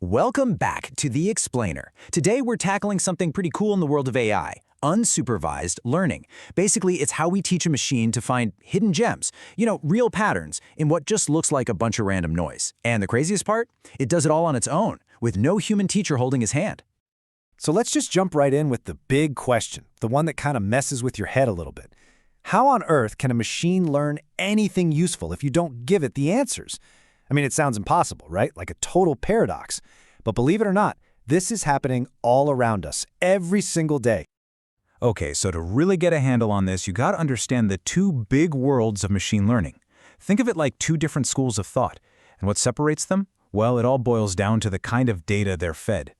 Welcome back to The Explainer. Today we're tackling something pretty cool in the world of AI, unsupervised learning. Basically, it's how we teach a machine to find hidden gems, real patterns, in what just looks like a bunch of random noise. And the craziest part? It does it all on its own, with no human teacher holding his hand. So let's just jump right in with the big question, the one that kind of messes with your head a little bit. How on earth can a machine learn anything useful if you don't give it the answers? I mean, it sounds impossible, right? Like a total paradox. But believe it or not, this is happening all around us, every single day. Okay, so to really get a handle on this, you gotta understand the two big worlds of machine learning. Think of it like two different schools of thought. And what separates them? Well, it all boils down to the kind of data they're fed.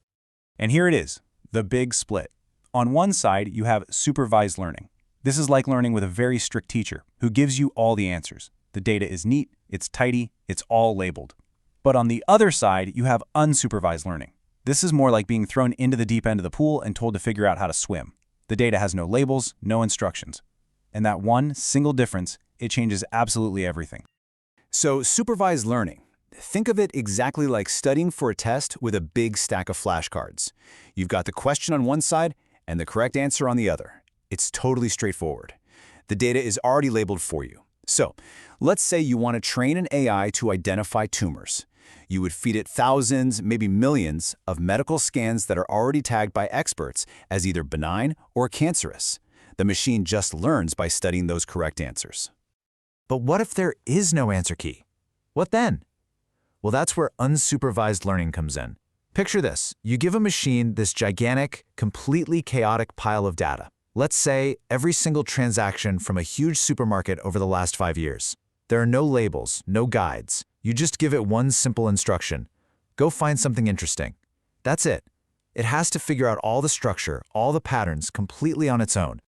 And here it is, the big split. On one side, you have supervised learning. This is like learning with a very strict teacher who gives you all the answers. The data is neat, it's tidy, it's all labeled. But on the other side, you have unsupervised learning. This is more like being thrown into the deep end of the pool and told to figure out how to swim. The data has no labels, no instructions. And that one single difference, it changes absolutely everything. So supervised learning. Think of it exactly like studying for a test with a big stack of flashcards. You've got the question on one side and the correct answer on the other. It's totally straightforward. The data is already labeled for you. So, let's say you want to train an AI to identify tumors. You would feed it thousands, maybe millions, of medical scans that are already tagged by experts as either benign or cancerous. The machine just learns by studying those correct answers. But what if there is no answer key? What then? Well, that's where unsupervised learning comes in. Picture this. You give a machine this gigantic, completely chaotic pile of data. Let's say every single transaction from a huge supermarket over the last 5 years. There are no labels, no guides. You just give it one simple instruction. Go find something interesting. That's it. It has to figure out all the structure, all the patterns completely on its own.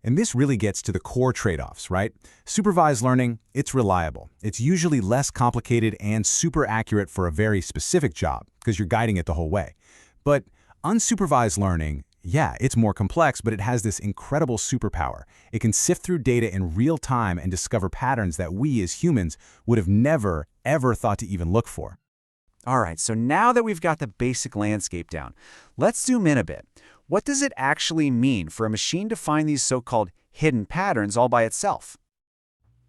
And this really gets to the core trade-offs, right? Supervised learning, it's reliable. It's usually less complicated and super accurate for a very specific job because you're guiding it the whole way. But unsupervised learning, yeah, it's more complex, but it has this incredible superpower. It can sift through data in real time and discover patterns that we as humans would have never, ever thought to even look for. All right, so now that we've got the basic landscape down, let's zoom in a bit. What does it actually mean for a machine to find these so-called hidden patterns all by itself?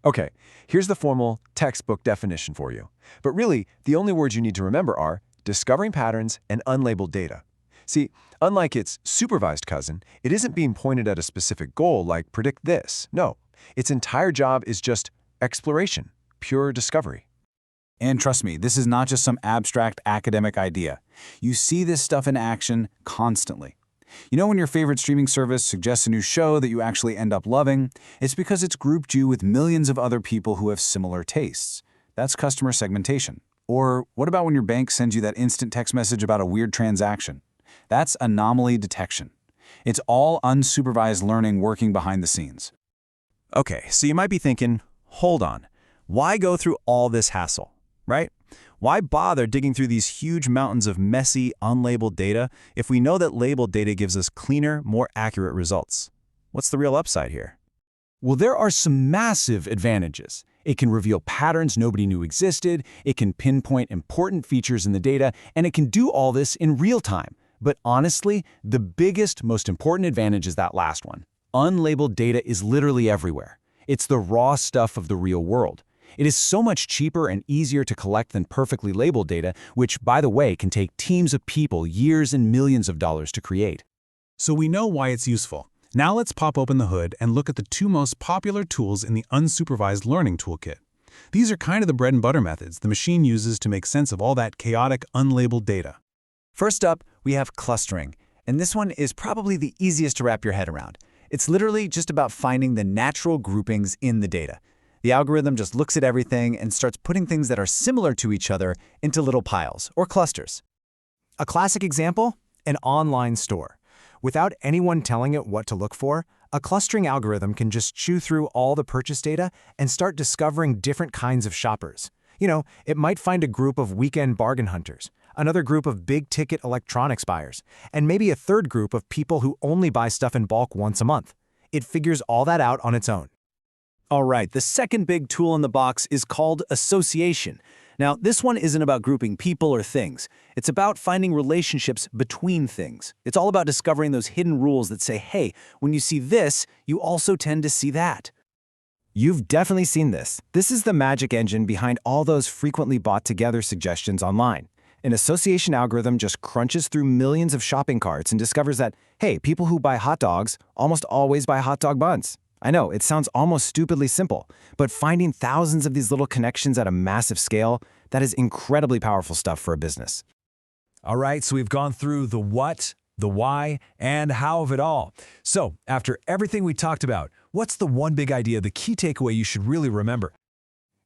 Okay, here's the formal textbook definition for you. But really, the only words you need to remember are discovering patterns and unlabeled data. See, unlike its supervised cousin, it isn't being pointed at a specific goal like predict this. No, its entire job is just exploration, pure discovery. And trust me, this is not just some abstract academic idea. You see this stuff in action constantly. You know when your favorite streaming service suggests a new show that you actually end up loving? It's because it's grouped you with millions of other people who have similar tastes. That's customer segmentation. Or what about when your bank sends you that instant text message about a weird transaction? That's anomaly detection. It's all unsupervised learning working behind the scenes. Okay, so you might be thinking, hold on, why go through all this hassle, right? Why bother digging through these huge mountains of messy, unlabeled data if we know that labeled data gives us cleaner, more accurate results? What's the real upside here? Well, there are some massive advantages. It can reveal patterns nobody knew existed, it can pinpoint important features in the data, and it can do all this in real time. But honestly, the biggest, most important advantage is that last one. Unlabeled data is literally everywhere. It's the raw stuff of the real world. It is so much cheaper and easier to collect than perfectly labeled data, which, by the way, can take teams of people years and millions of dollars to create. So we know why it's useful. Now let's pop open the hood and look at the two most popular tools in the unsupervised learning toolkit. These are kind of the bread and butter methods the machine uses to make sense of all that chaotic, unlabeled data. First up, we have clustering, and this one is probably the easiest to wrap your head around. It's literally just about finding the natural groupings in the data. The algorithm just looks at everything and starts putting things that are similar to each other into little piles or clusters. A classic example? An online store. Without anyone telling it what to look for, a clustering algorithm can just chew through all the purchase data and start discovering different kinds of shoppers. It might find a group of weekend bargain hunters, another group of big-ticket electronics buyers, and maybe a third group of people who only buy stuff in bulk once a month. It figures all that out on its own. All right, the second big tool in the box is called association. Now, this one isn't about grouping people or things. It's about finding relationships between things. It's all about discovering those hidden rules that say, hey, when you see this, you also tend to see that. You've definitely seen this. This is the magic engine behind all those frequently bought together suggestions online. An association algorithm just crunches through millions of shopping carts and discovers that, hey, people who buy hot dogs almost always buy hot dog buns. I know, it sounds almost stupidly simple, but finding thousands of these little connections at a massive scale, that is incredibly powerful stuff for a business. All right, so we've gone through the what, the why, and how of it all. So, after everything we talked about, what's the one big idea, the key takeaway you should really remember?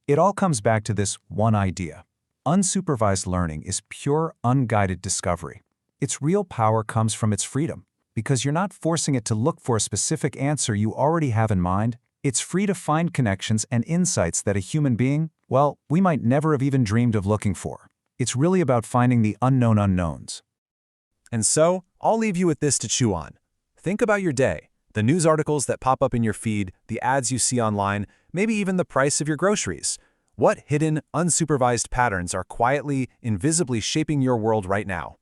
It all comes back to this one idea. Unsupervised learning is pure, unguided discovery. Its real power comes from its freedom. Because you're not forcing it to look for a specific answer you already have in mind, it's free to find connections and insights that a human being, well, we might never have even dreamed of looking for. It's really about finding the unknown unknowns. And so, I'll leave you with this to chew on. Think about your day, the news articles that pop up in your feed, the ads you see online, maybe even the price of your groceries. What hidden, unsupervised patterns are quietly, invisibly shaping your world right now?